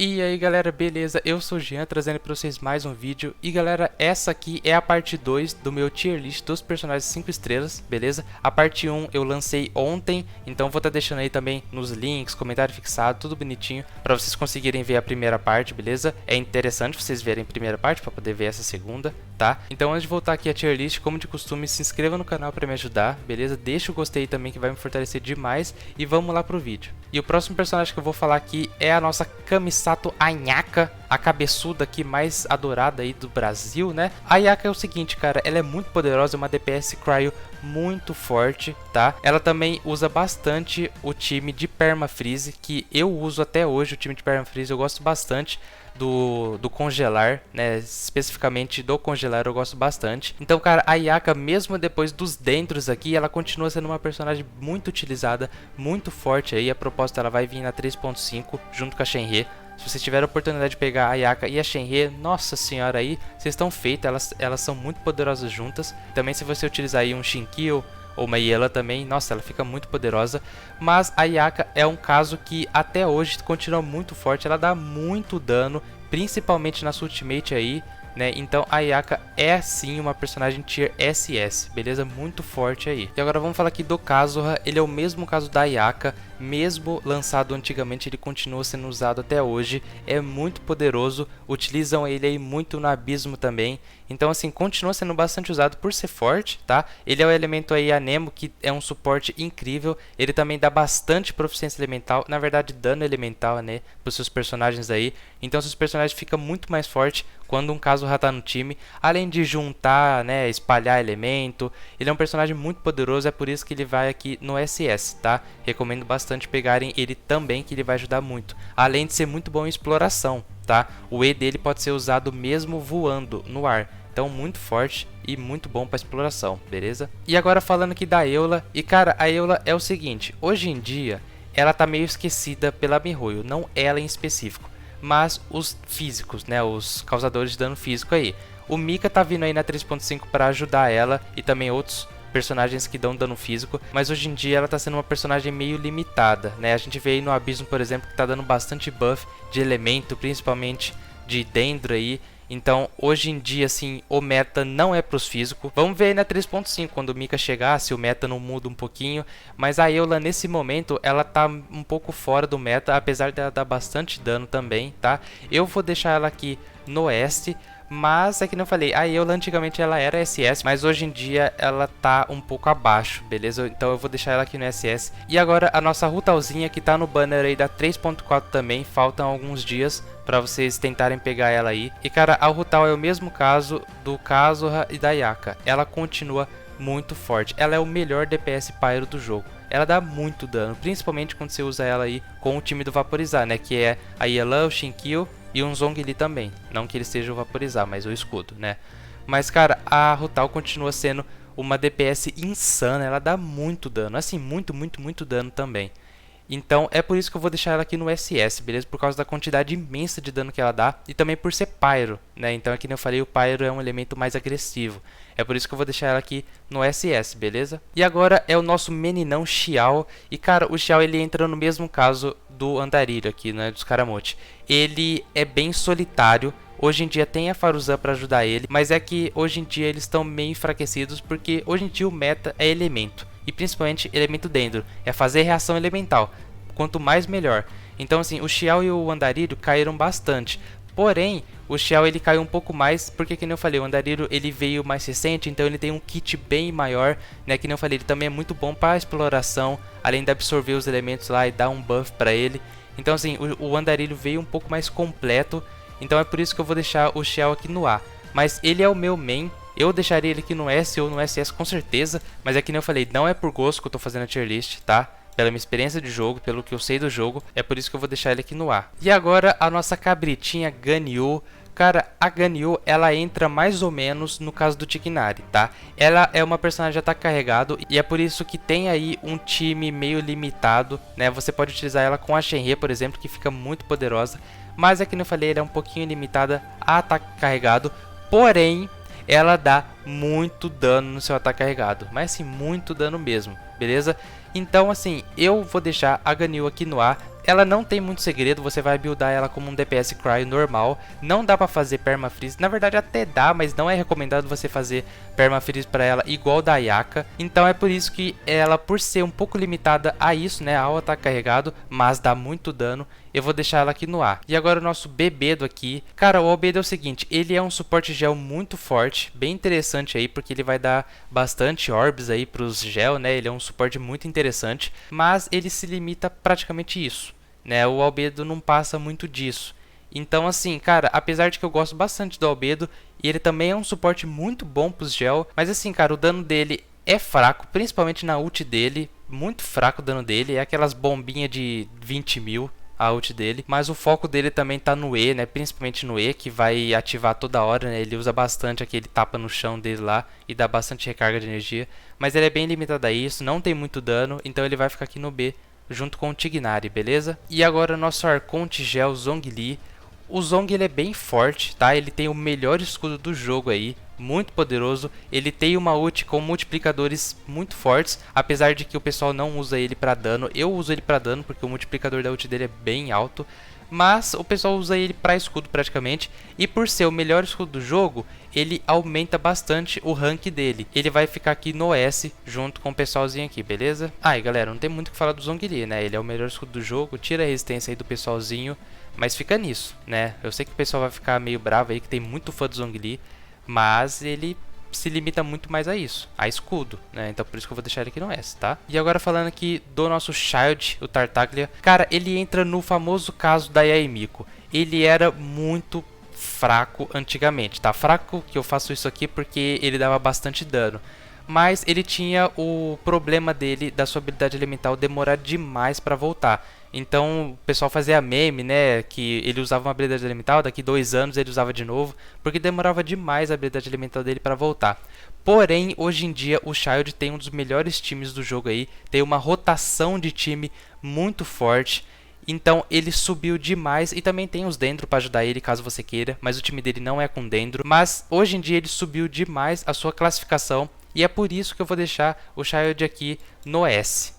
E aí galera, beleza? Eu sou o Jean, trazendo para vocês mais um vídeo. E galera, essa aqui é a parte 2 do meu tier list dos personagens 5 estrelas, beleza? A parte 1 eu lancei ontem, então vou estar deixando aí também nos links, comentário fixado, tudo bonitinho, para vocês conseguirem ver a primeira parte, beleza? É interessante vocês verem a primeira parte para poder ver essa segunda, tá? Então antes de voltar aqui a tier list, como de costume, se inscreva no canal para me ajudar, beleza? Deixa o gostei também que vai me fortalecer demais e vamos lá pro vídeo. E o próximo personagem que eu vou falar aqui é a nossa Kamisato Ayaka, a cabeçuda aqui mais adorada aí do Brasil, né? A Ayaka é o seguinte, cara, ela é muito poderosa, é uma DPS Cryo muito forte, tá? Ela também usa bastante o time de Permafreeze, que eu uso até hoje, o time de Permafreeze eu gosto bastante. Do congelar, né, especificamente do congelar eu gosto bastante. Então, cara, a Ayaka, mesmo depois dos dentros aqui, ela continua sendo uma personagem muito utilizada, muito forte aí. A proposta ela vai vir na 3.5 junto com a Shenhe. Se vocês tiverem a oportunidade de pegar a Ayaka e a Shenhe, nossa senhora, aí vocês estão feitos, elas são muito poderosas juntas. Também se você utilizar aí um Shinkyo ou uma Iela também, nossa, ela fica muito poderosa. Mas a Ayaka é um caso que até hoje continua muito forte, ela dá muito dano, principalmente na sua ultimate aí, né? Então a Ayaka é sim uma personagem tier SS, beleza? Muito forte aí. E agora vamos falar aqui do Kazuha. Ele é o mesmo caso da Ayaka, mesmo lançado antigamente, ele continua sendo usado até hoje. É muito poderoso, utilizam ele aí muito no abismo também. Então assim, continua sendo bastante usado por ser forte, tá? Ele é o elemento aí Anemo, que é um suporte incrível. Ele também dá bastante proficiência elemental, na verdade dano elemental, né, para os seus personagens aí. Então seus personagens ficam muito mais fortes quando um Kazuha tá no time, além de juntar, né, espalhar elemento. Ele é um personagem muito poderoso, é por isso que ele vai aqui no SS, tá? Recomendo bastante pegarem ele também, que ele vai ajudar muito. Além de ser muito bom em exploração, tá? O E dele pode ser usado mesmo voando no ar. Então muito forte e muito bom para exploração, beleza? E agora falando aqui da Eula, e cara, a Eula é o seguinte, hoje em dia ela tá meio esquecida pela Mihoyo, não ela em específico, mas os físicos, né, os causadores de dano físico aí. O Mika tá vindo aí na 3.5 para ajudar ela e também outros personagens que dão dano físico, mas hoje em dia ela tá sendo uma personagem meio limitada, né? A gente vê aí no Abismo, por exemplo, que tá dando bastante buff de elemento, principalmente de Dendro aí. Então, hoje em dia, assim, o meta não é pros físicos. Vamos ver aí na 3.5, quando o Mika chegar, se o meta não muda um pouquinho. Mas a Eula, nesse momento, ela tá um pouco fora do meta, apesar de ela dar bastante dano também, tá? Eu vou deixar ela aqui no oeste. Mas, é que não falei, a Eula antigamente ela era SS, mas hoje em dia ela tá um pouco abaixo, beleza? Então eu vou deixar ela aqui no SS. E agora a nossa Rutalzinha que tá no banner aí da 3.4 também, faltam alguns dias para vocês tentarem pegar ela aí. E cara, a Rutal é o mesmo caso do Kazuha e da Ayaka, ela continua muito forte, ela é o melhor DPS Pyro do jogo. Ela dá muito dano, principalmente quando você usa ela aí com o time do Vaporizar, né? Que é a Yelan, o Shinkyo e um Zhongli também. Não que ele seja o Vaporizar, mas o escudo, né? Mas, cara, a Rutal continua sendo uma DPS insana. Ela dá muito dano, assim, muito dano também. Então, é por isso que eu vou deixar ela aqui no SS, beleza? Por causa da quantidade imensa de dano que ela dá. E também por ser Pyro, né? Então, aqui como eu falei, o Pyro é um elemento mais agressivo. É por isso que eu vou deixar ela aqui no SS, beleza? E agora é o nosso meninão Xiao. E, cara, o Xiao, ele entra no mesmo caso do Andarilho aqui, né? Dos Karamote. Ele é bem solitário. Hoje em dia tem a Faruzan para ajudar ele. Mas é que hoje em dia eles estão meio enfraquecidos. Porque hoje em dia o meta é elemento. E principalmente elemento Dendro, é fazer reação elemental, quanto mais melhor. Então assim, o Xiao e o Andarilho caíram bastante, porém o Xiao ele caiu um pouco mais, porque que nem eu falei, o Andarilho ele veio mais recente, então ele tem um kit bem maior, né? Que nem eu falei, ele também é muito bom para exploração, além de absorver os elementos lá e dar um buff para ele. Então assim, o Andarilho veio um pouco mais completo, então é por isso que eu vou deixar o Xiao aqui no A. Mas ele é o meu main. Eu deixaria ele aqui no S ou no SS com certeza, mas é que nem eu falei, não é por gosto que eu tô fazendo a tier list, tá? Pela minha experiência de jogo, pelo que eu sei do jogo, é por isso que eu vou deixar ele aqui no A. E agora a nossa cabritinha Ganyu. Cara, a Ganyu, ela entra mais ou menos no caso do Tignari, tá? Ela é uma personagem de ataque carregado e é por isso que tem aí um time meio limitado, né? Você pode utilizar ela com a Shenhe, por exemplo, que fica muito poderosa. Mas é que nem eu falei, ela é um pouquinho limitada a ataque carregado, porém ela dá muito dano no seu ataque carregado, mas assim, muito dano mesmo, beleza? Então assim, eu vou deixar a Ganyu aqui no A. ela não tem muito segredo, você vai buildar ela como um DPS Cryo normal. Não dá pra fazer permafreeze, na verdade até dá, mas não é recomendado você fazer permafreeze pra ela igual da Ayaka. Então é por isso que ela, por ser um pouco limitada a isso, né, ao ataque carregado, mas dá muito dano, eu vou deixar ela aqui no A. E agora o nosso Bebedo aqui. Cara, o Albedo é o seguinte, ele é um suporte gel muito forte, bem interessante aí, porque ele vai dar bastante orbs aí pros gel, né? Ele é um suporte muito interessante, mas ele se limita a praticamente isso, né? O Albedo não passa muito disso. Então assim, cara, apesar de que eu gosto bastante do Albedo, e ele também é um suporte muito bom pros gel, mas assim, cara, o dano dele é fraco, principalmente na ult dele, muito fraco o dano dele, é aquelas bombinhas de 20 mil, a ult dele, mas o foco dele também tá no E, né, principalmente no E, que vai ativar toda hora, né, ele usa bastante aquele tapa no chão dele lá, e dá bastante recarga de energia, mas ele é bem limitado a isso, não tem muito dano, então ele vai ficar aqui no B, junto com o Tignari, beleza? E agora nosso Arconte Gel Zhongli. O Zhong ele é bem forte, tá? Ele tem o melhor escudo do jogo aí, muito poderoso. Ele tem uma ult com multiplicadores muito fortes, apesar de que o pessoal não usa ele para dano. Eu uso ele para dano porque o multiplicador da ult dele é bem alto, mas o pessoal usa ele para escudo praticamente. E por ser o melhor escudo do jogo, ele aumenta bastante o rank dele. Ele vai ficar aqui no S junto com o pessoalzinho aqui, beleza? Ah, e galera, não tem muito o que falar do Zhongli, né? Ele é o melhor escudo do jogo, tira a resistência aí do pessoalzinho, mas fica nisso, né? Eu sei que o pessoal vai ficar meio bravo aí, que tem muito fã do Zhongli, mas ele se limita muito mais a isso, a escudo, né? Então por isso que eu vou deixar ele aqui no S, tá? E agora falando aqui do nosso Child, o Tartaglia. Cara, ele entra no famoso caso da Yae Miko. Ele era muito fraco antigamente, tá? Fraco que eu faço isso aqui porque ele dava bastante dano. Mas ele tinha o problema dele, da sua habilidade elemental demorar demais para voltar. Então o pessoal fazia meme, né, que ele usava uma habilidade elemental, daqui 2 anos ele usava de novo, porque demorava demais a habilidade elemental dele para voltar. Porém, hoje em dia o Child tem um dos melhores times do jogo aí, tem uma rotação de time muito forte. Então ele subiu demais e também tem os Dendro para ajudar ele caso você queira, mas o time dele não é com Dendro. Mas hoje em dia ele subiu demais a sua classificação e é por isso que eu vou deixar o Child aqui no S.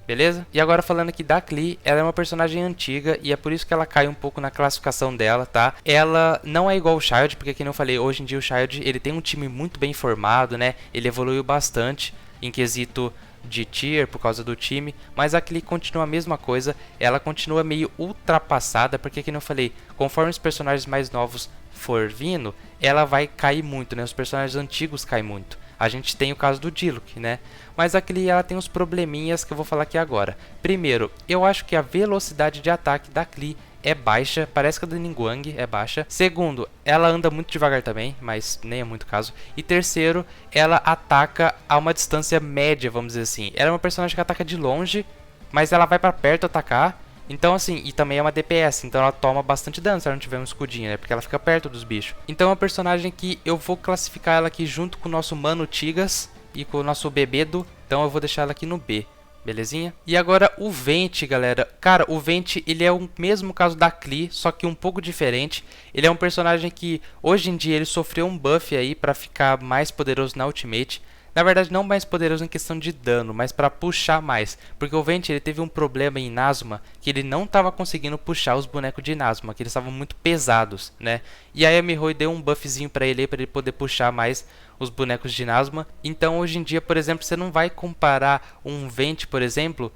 Beleza? E agora falando aqui da Klee, ela é uma personagem antiga e é por isso que ela cai um pouco na classificação dela, tá? Ela não é igual o Child, porque como eu falei, hoje em dia o Child ele tem um time muito bem formado, né? Ele evoluiu bastante em quesito de tier por causa do time, mas a Klee continua a mesma coisa, ela continua meio ultrapassada, porque como eu falei, conforme os personagens mais novos for vindo, ela vai cair muito, né? Os personagens antigos caem muito. A gente tem o caso do Diluc, né? Mas a Klee ela tem uns probleminhas que eu vou falar aqui agora. Primeiro, eu acho que a velocidade de ataque da Klee é baixa, parece que a do Ningguang é baixa. Segundo, ela anda muito devagar também, mas nem é muito caso. E terceiro, ela ataca a uma distância média, vamos dizer assim. Ela é uma personagem que ataca de longe, mas ela vai pra perto atacar. Então assim, e também é uma DPS, então ela toma bastante dano se ela não tiver um escudinho, né? Porque ela fica perto dos bichos. Então é uma personagem que eu vou classificar ela aqui junto com o nosso Mano Tigas e com o nosso Bebedo. Então eu vou deixar ela aqui no B, belezinha? E agora o Venti, galera. Cara, o Venti, ele é o mesmo caso da Klee, só que um pouco diferente. Ele é um personagem que hoje em dia ele sofreu um buff aí pra ficar mais poderoso na Ultimate. Na verdade, não mais poderoso em questão de dano, mas para puxar mais. Porque o Venti ele teve um problema em Inazuma, que ele não estava conseguindo puxar os bonecos de Inazuma, que eles estavam muito pesados, né? E aí a MiHoYo deu um buffzinho para ele poder puxar mais os bonecos de Inazuma. Então hoje em dia, por exemplo, você não vai comparar um Venti, por exemplo,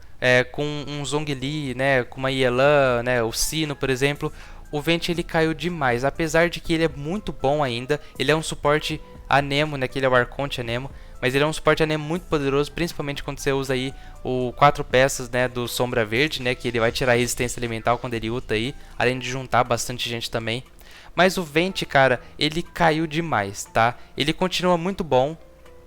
com um Zhongli, né? Com uma Yelan, né? O Sino, por exemplo. O Venti ele caiu demais, apesar de que ele é muito bom ainda. Ele é um suporte Anemo, né? Que ele é o Arconte Anemo. Mas ele é um suporte Anemo muito poderoso, principalmente quando você usa aí o 4 peças, né, do Sombra Verde, né, que ele vai tirar a resistência elemental quando ele ulta aí, além de juntar bastante gente também. Mas o Venti, cara, ele caiu demais, tá? Ele continua muito bom,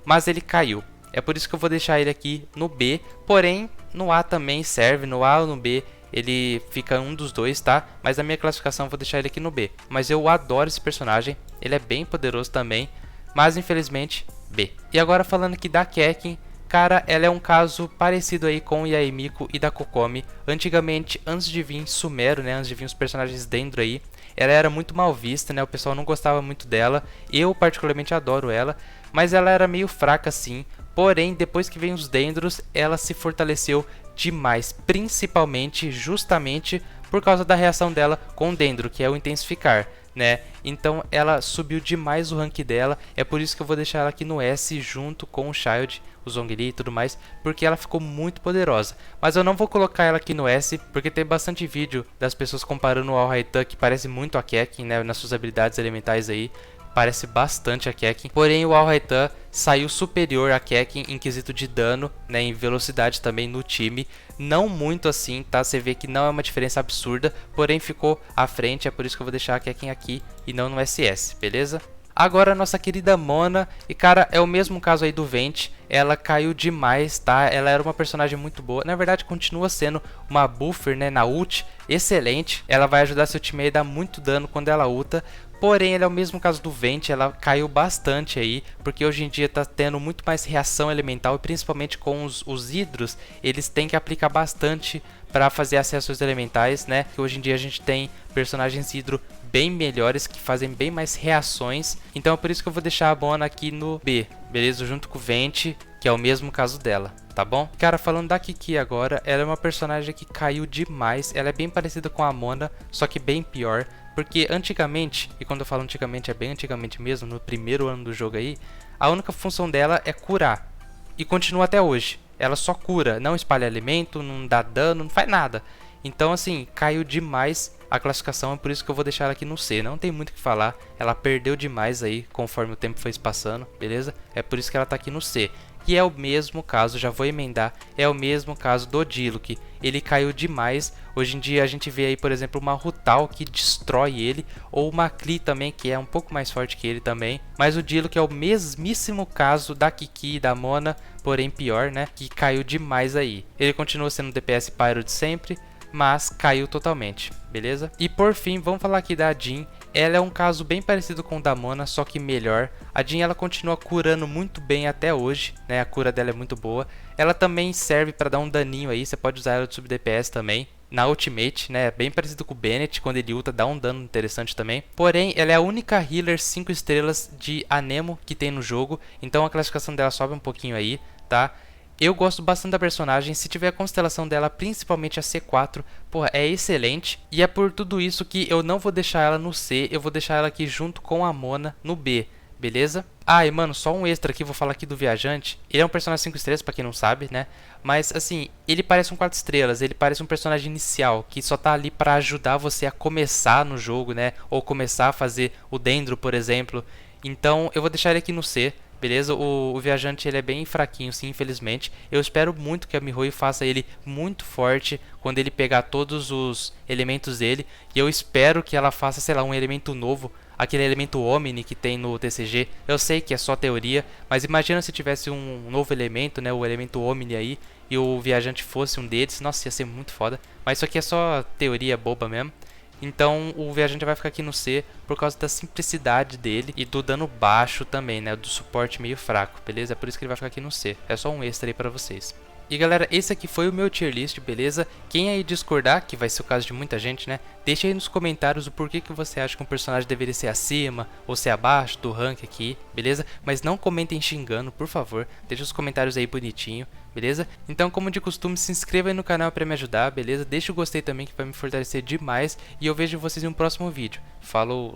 mas ele caiu. É por isso que eu vou deixar ele aqui no B, porém no A também serve, no A ou no B ele fica um dos dois, tá? Mas na minha classificação eu vou deixar ele aqui no B. Mas eu adoro esse personagem, ele é bem poderoso também, mas infelizmente B. E agora falando aqui da Kekin, cara, ela é um caso parecido aí com o Yae Miko e da Kokomi. Antigamente, antes de vir Sumero, né, antes de vir os personagens Dendro aí, ela era muito mal vista, né, o pessoal não gostava muito dela. Eu particularmente adoro ela, mas ela era meio fraca assim. Porém, depois que vem os Dendros, ela se fortaleceu demais, principalmente, justamente por causa da reação dela com o Dendro, que é o intensificar, né? Então ela subiu demais o rank dela, é por isso que eu vou deixar ela aqui no S junto com o Childe, o Zhongli e tudo mais, porque ela ficou muito poderosa. Mas eu não vou colocar ela aqui no S, porque tem bastante vídeo das pessoas comparando o Alhaitham, que parece muito a Keqing, né, nas suas habilidades elementais aí. Parece bastante a Keqing, porém o Alhaitham saiu superior a Keqing em quesito de dano, né, em velocidade também no time. Não muito assim, tá? Você vê que não é uma diferença absurda, porém ficou à frente, é por isso que eu vou deixar a Keqing aqui e não no SS, beleza? Agora a nossa querida Mona, e cara, é o mesmo caso aí do Vayne, ela caiu demais, tá? Ela era uma personagem muito boa, na verdade continua sendo uma buffer, né, na ult, excelente. Ela vai ajudar seu time a dar muito dano quando ela ulta, porém ela é o mesmo caso do Vayne, ela caiu bastante aí, porque hoje em dia tá tendo muito mais reação elemental, e principalmente com os hidros, eles têm que aplicar bastante para fazer as reações elementais, né? Que hoje em dia a gente tem personagens hidro bem melhores, que fazem bem mais reações. Então é por isso que eu vou deixar a Mona aqui no B, beleza? Junto com o Vayne, que é o mesmo caso dela, tá bom? Cara, falando da Kiki agora, ela é uma personagem que caiu demais. Ela é bem parecida com a Mona, só que bem pior. Porque antigamente, e quando eu falo antigamente é bem antigamente mesmo, no primeiro ano do jogo aí, a única função dela é curar. E continua até hoje. Ela só cura, não espalha alimento, não dá dano, não faz nada. Então assim, caiu demais a classificação, é por isso que eu vou deixar ela aqui no C. Não tem muito o que falar, ela perdeu demais aí conforme o tempo foi se passando, beleza? É por isso que ela tá aqui no C. E é o mesmo caso, já vou emendar, é o mesmo caso do Diluc. Ele caiu demais. Hoje em dia a gente vê aí, por exemplo, uma Rutal que destrói ele, ou uma Klee também, que é um pouco mais forte que ele também. Mas o Diluc é o mesmíssimo caso da Kiki e da Mona, porém pior, né? Que caiu demais aí. Ele continua sendo o DPS Pyro de sempre, mas caiu totalmente, beleza? E por fim, vamos falar aqui da Jean. Ela é um caso bem parecido com o da Mona, só que melhor. A Jean ela continua curando muito bem até hoje, né? A cura dela é muito boa. Ela também serve para dar um daninho aí, você pode usar ela de sub DPS também. Na ultimate, né? Bem parecido com o Bennett, quando ele ulta dá um dano interessante também. Porém, ela é a única healer 5 estrelas de Anemo que tem no jogo, então a classificação dela sobe um pouquinho aí, tá? Eu gosto bastante da personagem, se tiver a constelação dela, principalmente a C4, porra, é excelente. E é por tudo isso que eu não vou deixar ela no C, eu vou deixar ela aqui junto com a Mona no B, beleza? Ah, e mano, só um extra aqui, vou falar aqui do Viajante. Ele é um personagem 5 estrelas, pra quem não sabe, né? Mas, assim, ele parece um 4 estrelas, ele parece um personagem inicial, que só tá ali pra ajudar você a começar no jogo, né? Ou começar a fazer o Dendro, por exemplo. Então, eu vou deixar ele aqui no C. Beleza? O Viajante ele é bem fraquinho, sim, infelizmente. Eu espero muito que a Mihoyo faça ele muito forte quando ele pegar todos os elementos dele. E eu espero que ela faça, sei lá, um elemento novo. Aquele elemento Omni que tem no TCG. Eu sei que é só teoria, mas imagina se tivesse um novo elemento, né? O elemento Omni aí. E o Viajante fosse um deles. Nossa, ia ser muito foda. Mas isso aqui é só teoria boba mesmo. Então o Viajante vai ficar aqui no C por causa da simplicidade dele e do dano baixo também, né? Do suporte meio fraco, beleza? É por isso que ele vai ficar aqui no C. É só um extra aí pra vocês. E galera, esse aqui foi o meu tier list, beleza? Quem aí discordar, que vai ser o caso de muita gente, né? Deixa aí nos comentários o porquê que você acha que um personagem deveria ser acima ou ser abaixo do rank aqui, beleza? Mas não comentem xingando, por favor. Deixa os comentários aí bonitinho, beleza? Então, como de costume, se inscreva aí no canal pra me ajudar, beleza? Deixa o gostei também que vai me fortalecer demais. E eu vejo vocês em um próximo vídeo. Falou!